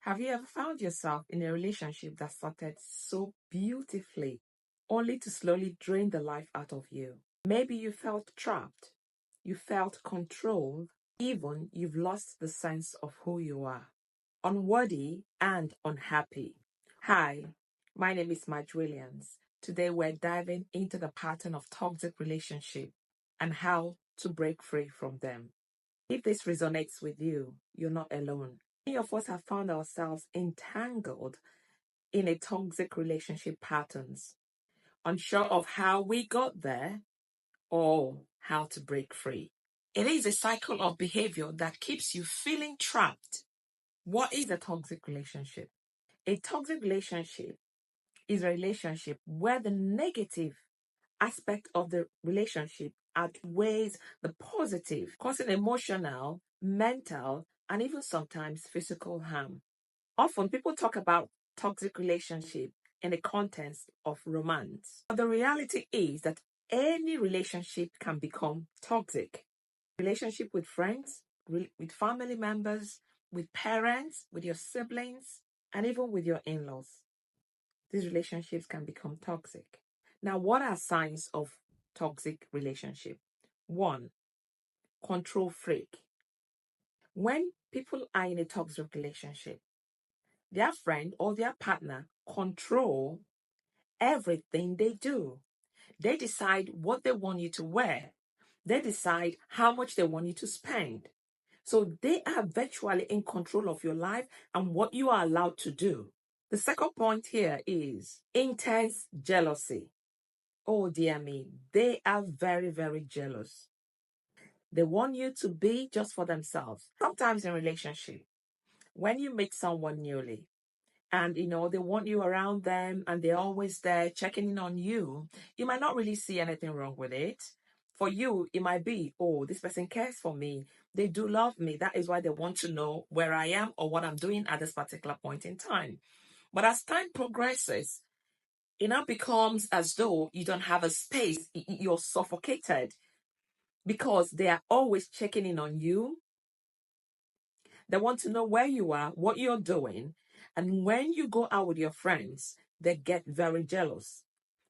Have you ever found yourself in a relationship that started so beautifully, only to slowly drain the life out of you? Maybe you felt trapped, you felt controlled, even you've lost the sense of who you are, unworthy and unhappy. Hi, my name is Madge Williams. Today we're diving into the pattern of toxic relationship and how to break free from them. If this resonates with you, you're not alone. Many of us have found ourselves entangled in a toxic relationship patterns, unsure of how we got there or how to break free. It is a cycle of behavior that keeps you feeling trapped. What is a toxic relationship? A toxic relationship is a relationship where the negative aspect of the relationship outweighs the positive, causing emotional, mental, and even sometimes physical harm. Often people talk about toxic relationship in the context of romance. But the reality is that any relationship can become toxic. Relationship with friends, with family members, with parents, with your siblings, and even with your in-laws. These relationships can become toxic. Now, what are signs of toxic relationship? One, control freak. When people are in a toxic relationship, their friend or their partner control everything they do. They decide what they want you to wear. They decide how much they want you to spend. So they are virtually in control of your life and what you are allowed to do. The second point here is intense jealousy. Oh dear me, they are very, very jealous. They want you to be just for themselves. Sometimes in relationship, when you meet someone newly, and they want you around them and they're always there checking in on you, you might not really see anything wrong with it. For you, it might be, oh, this person cares for me, they do love me, that is why they want to know where I am or what I'm doing at this particular point in time. But as time progresses, it now becomes as though you don't have a space, you're suffocated, because they are always checking in on you. They want to know where you are, what you're doing. And when you go out with your friends, they get very jealous.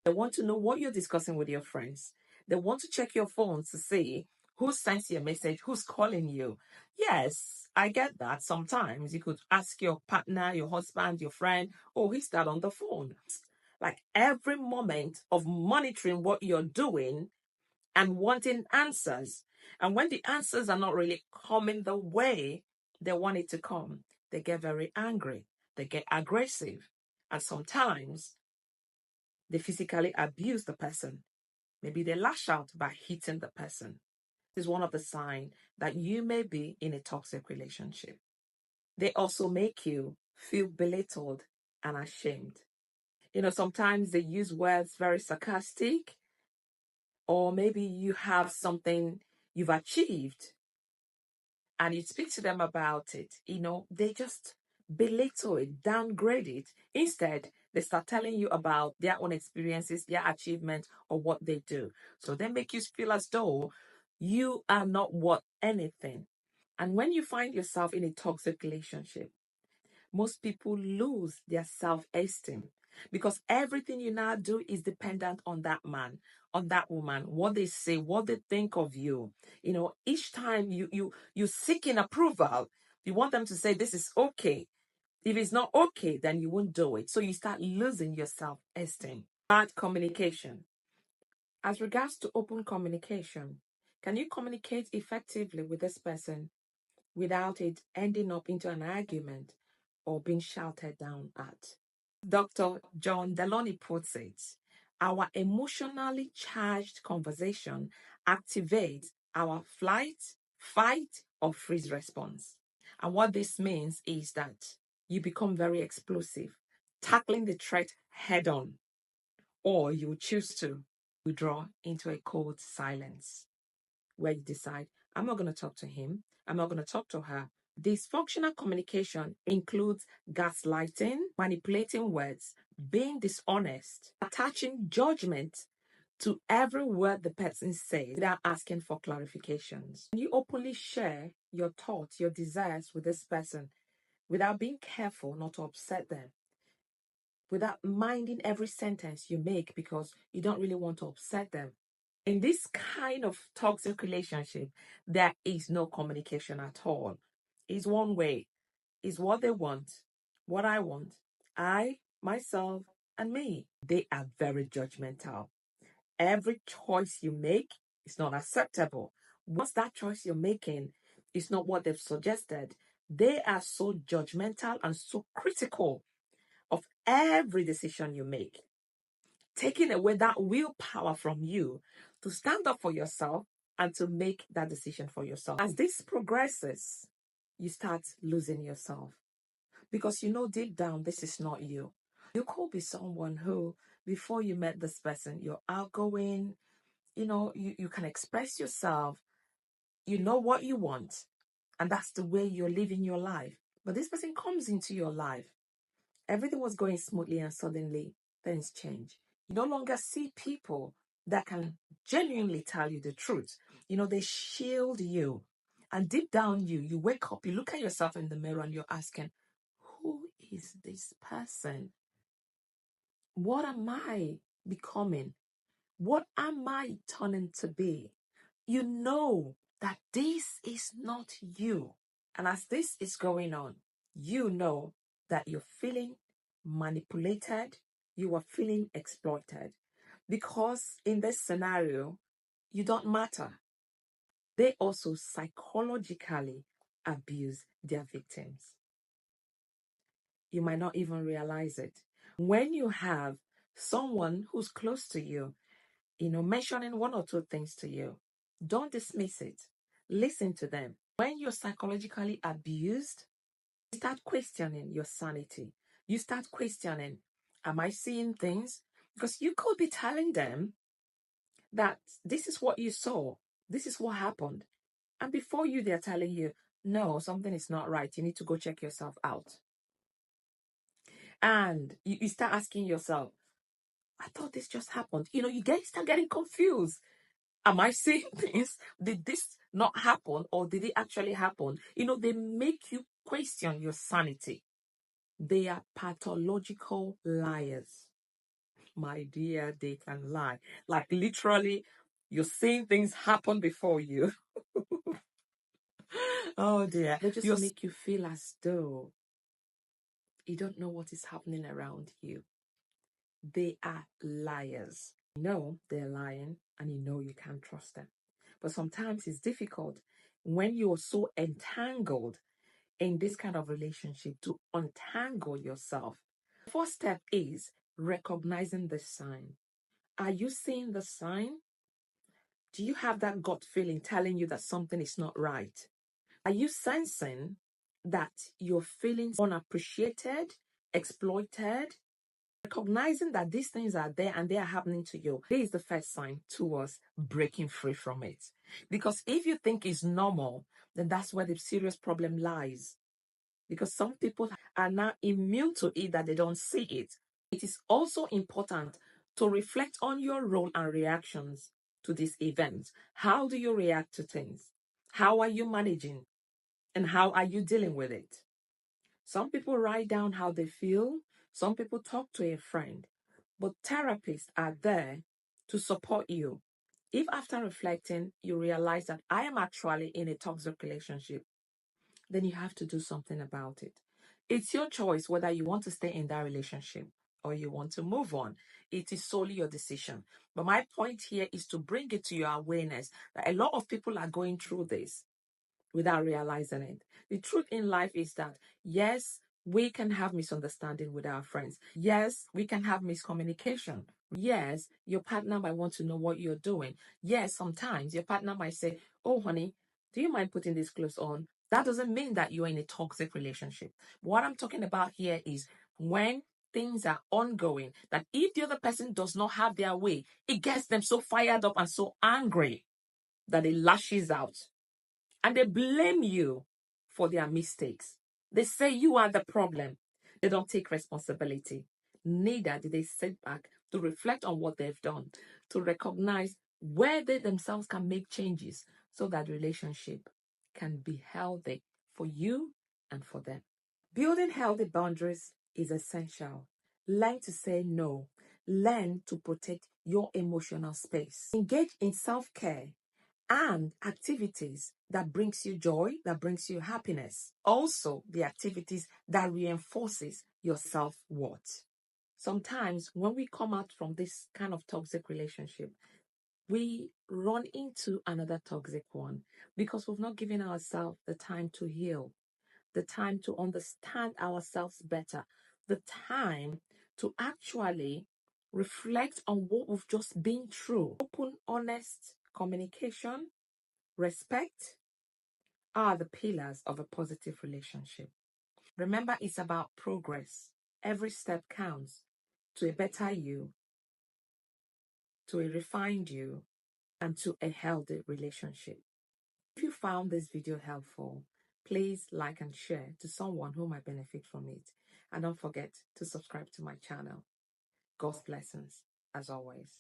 They want to know what you're discussing with your friends. They want to check your phones to see who sends you a message, who's calling you. Yes, I get that. Sometimes you could ask your partner, your husband, your friend, oh, he's that on the phone. Like every moment of monitoring what you're doing and wanting answers. And when the answers are not really coming the way they want it to come, they get very angry, they get aggressive, and sometimes they physically abuse the person. Maybe they lash out by hitting the person. This is one of the signs that you may be in a toxic relationship. They also make you feel belittled and ashamed. Sometimes they use words very sarcastic, or maybe you have something you've achieved and you speak to them about it, they just belittle it, downgrade it. Instead, they start telling you about their own experiences, their achievements, or what they do. So they make you feel as though you are not worth anything. And when you find yourself in a toxic relationship, most people lose their self-esteem because everything you now do is dependent on that man, on that woman, what they say, what they think of you. Each time you seeking approval, you want them to say this is okay. If it's not okay, then you won't do it. So you start losing your self-esteem. Bad communication. As regards to open communication, can you communicate effectively with this person without it ending up into an argument or being shouted down at? Dr. John Deloney puts it, our emotionally charged conversation activates our flight, fight, or freeze response. And what this means is that you become very explosive, tackling the threat head on, or you choose to withdraw into a cold silence where you decide, I'm not going to talk to him, I'm not going to talk to her. Dysfunctional communication includes gaslighting, manipulating words, being dishonest, attaching judgment to every word the person says without asking for clarifications. When you openly share your thoughts, your desires with this person, without being careful not to upset them, without minding every sentence you make because you don't really want to upset them. In this kind of toxic relationship, there is no communication at all. It's one way. It's what they want, what I want, I, myself, and me. They are very judgmental. Every choice you make is not acceptable. Once that choice you're making is not what they've suggested, they are so judgmental and so critical of every decision you make, taking away that willpower from you to stand up for yourself and to make that decision for yourself. As this progresses, you start losing yourself because you know deep down this is not you. You could be someone who, before you met this person, you're outgoing, you can express yourself, you know what you want, and that's the way you're living your life. But this person comes into your life. Everything was going smoothly and suddenly things change. You no longer see people that can genuinely tell you the truth. They shield you. And deep down you wake up, you look at yourself in the mirror and you're asking, who is this person? What am I becoming? What am I turning to be? You know that this is not you. And as this is going on, you know that you're feeling manipulated, you are feeling exploited. Because in this scenario, you don't matter. They also psychologically abuse their victims. You might not even realize it. When you have someone who's close to you, mentioning one or two things to you, don't dismiss it. Listen to them. When you're psychologically abused, you start questioning your sanity. You start questioning, am I seeing things? Because you could be telling them that this is what you saw, this is what happened. And before you, they're telling you, no, something is not right. You need to go check yourself out. And you start asking yourself, I thought this just happened. You start getting confused. Am I seeing things? Did this not happen or did it actually happen? They make you question your sanity. They are pathological liars. My dear, they can lie. Like literally, you're seeing things happen before you. Oh dear. They just make you feel as though you don't know what is happening around you. They are liars. You know they're lying and you know you can't trust them. But sometimes it's difficult when you're so entangled in this kind of relationship to untangle yourself. The first step is recognizing the sign. Are you seeing the sign? Do you have that gut feeling telling you that something is not right? Are you sensing that you're feeling unappreciated, exploited? Recognizing that these things are there and they are happening to you, this is the first sign towards breaking free from it. Because if you think it's normal, then that's where the serious problem lies. Because some people are now immune to it that they don't see it. It is also important to reflect on your role and reactions to these events. How do you react to things? How are you managing? And how are you dealing with it? Some people write down how they feel. Some people talk to a friend. But therapists are there to support you. If after reflecting, you realize that I am actually in a toxic relationship, then you have to do something about it. It's your choice whether you want to stay in that relationship or you want to move on. It is solely your decision. But my point here is to bring it to your awareness that a lot of people are going through this without realizing it. The truth in life is that, yes, we can have misunderstanding with our friends. Yes, we can have miscommunication. Yes, your partner might want to know what you're doing. Yes, sometimes your partner might say, oh, honey, do you mind putting these clothes on? That doesn't mean that you're in a toxic relationship. What I'm talking about here is when things are ongoing, that if the other person does not have their way, it gets them so fired up and so angry that it lashes out. And they blame you for their mistakes. They say you are the problem. They don't take responsibility. Neither do they sit back to reflect on what they've done, to recognize where they themselves can make changes so that the relationship can be healthy for you and for them. Building healthy boundaries is essential. Learn to say no. Learn to protect your emotional space. Engage in self-care and activities that brings you joy, that brings you happiness. Also, the activities that reinforces your self-worth. Sometimes when we come out from this kind of toxic relationship, we run into another toxic one because we've not given ourselves the time to heal, the time to understand ourselves better, the time to actually reflect on what we've just been through. Open, honest communication, respect are the pillars of a positive relationship. Remember, it's about progress. Every step counts to a better you, to a refined you, and to a healthy relationship. If you found this video helpful, please like and share to someone who might benefit from it. And don't forget to subscribe to my channel. God's blessings, as always.